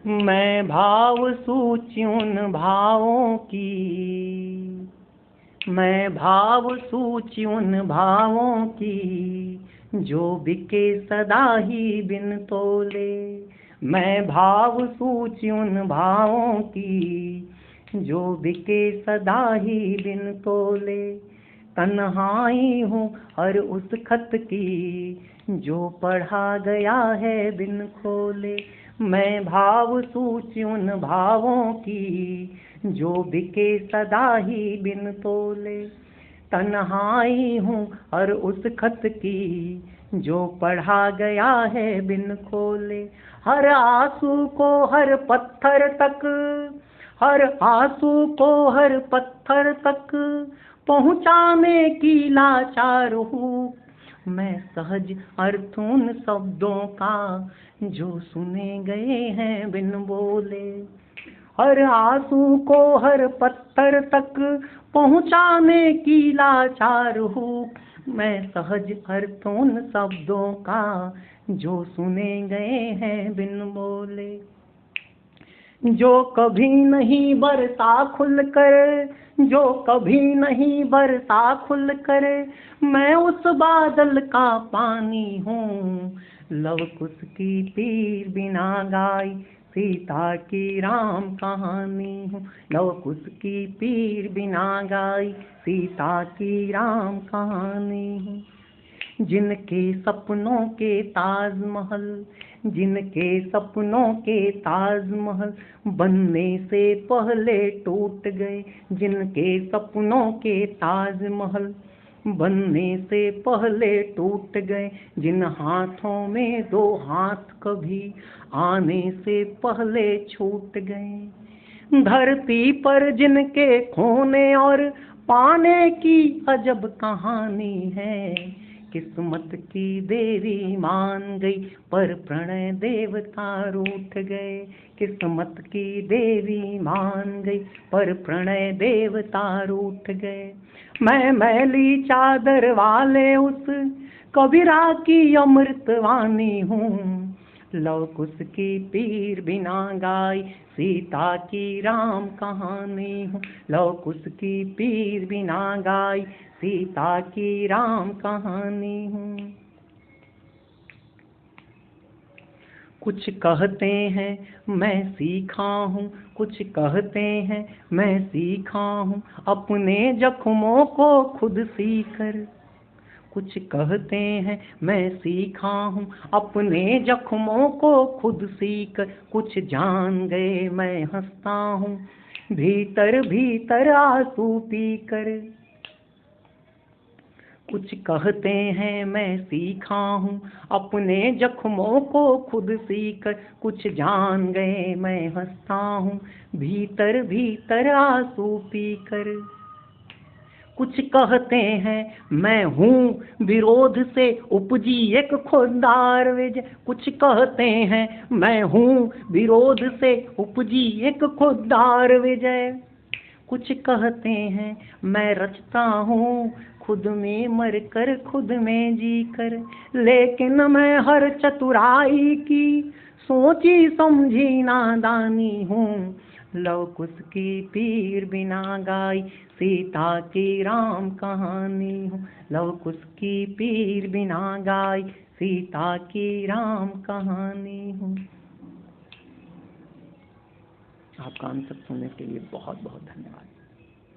मैं भाव सूची उन भावों की, मैं भाव सूची उन भावों की, जो बिके सदा ही बिन तोले। मैं भाव सूची उन भावों की, जो बिके सदा ही बिन तोले। तन्हाई हूँ हर उस खत की, जो पढ़ा गया है बिन खोले। मैं भाव सूची उन भावों की, जो बिके सदा ही बिन तोले। तन्हाई हूँ हर उस खत की, जो पढ़ा गया है बिन खोले। हर आंसू को हर पत्थर तक, हर आंसू को हर पत्थर तक पहुँचाने की लाचार हूँ। मैं सहज अर्थ उन शब्दों का, जो सुने गए हैं बिन बोले। हर आंसू को हर पत्थर तक पहुँचाने की लाचार हूँ। मैं सहज अर्थ उन शब्दों का, जो सुने गए हैं बिन बोले। जो कभी नहीं बरसा खुल कर, जो कभी नहीं बरसा खुल कर, मैं उस बादल का पानी हूँ। लव कुश की तीर बिना गाई, सीता की राम कहानी हूँ। लव कुश की पीर बिना गाई, सीता की राम कहानी हूँ। जिनके सपनों के ताजमहल, जिनके सपनों के ताजमहल बनने से पहले टूट गए। जिनके सपनों के ताजमहल बनने से पहले टूट गए। जिन हाथों में दो हाथ कभी आने से पहले छूट गए। धरती पर जिनके खोने और पाने की अजब कहानी है। किस्मत की देवी मान गई, पर प्रणय देवता रूठ गए। किस्मत की देवी मान गई, पर प्रणय देवता रूठ गए। मैं मैली चादर वाले उस कबीरा की अमृतवाणी हूँ। लव कुश की पीर बिना गाई, सीता की राम कहानी हूँ। लव कुश की पीर बिना गाई, सीता की राम कहानी हूँ। कुछ कहते हैं मैं सीखा हूँ, कुछ कहते हैं मैं सीखा हूँ, अपने जख्मों को खुद सीकर। कुछ कहते हैं मैं सीखा हूँ, अपने जख्मों को खुद सीकर। कुछ जान गए मैं हंसता हूँ, भीतर भीतर आंसू पीकर। कुछ कहते हैं मैं सीखा हूँ, अपने जख्मों को खुद सीकर। कुछ जान गए मैं हंसता हूँ, भीतर भीतर आंसू पीकर। कुछ कहते हैं मैं हूँ विरोध से उपजी एक खुददार विजय। कुछ कहते हैं मैं हूँ विरोध से उपजी एक खुददार विजय। कुछ कहते हैं मैं रचता हूँ खुद में मर कर खुद में जी कर। लेकिन मैं हर चतुराई की सोची समझी नादानी हूँ। लव कुश की पीर बिना गाई, सीता की राम कहानी हूँ। लव कुश की पीर बिना गाई, सीता की राम कहानी हूँ। आपका अंत तक सुनने के लिए बहुत बहुत धन्यवाद।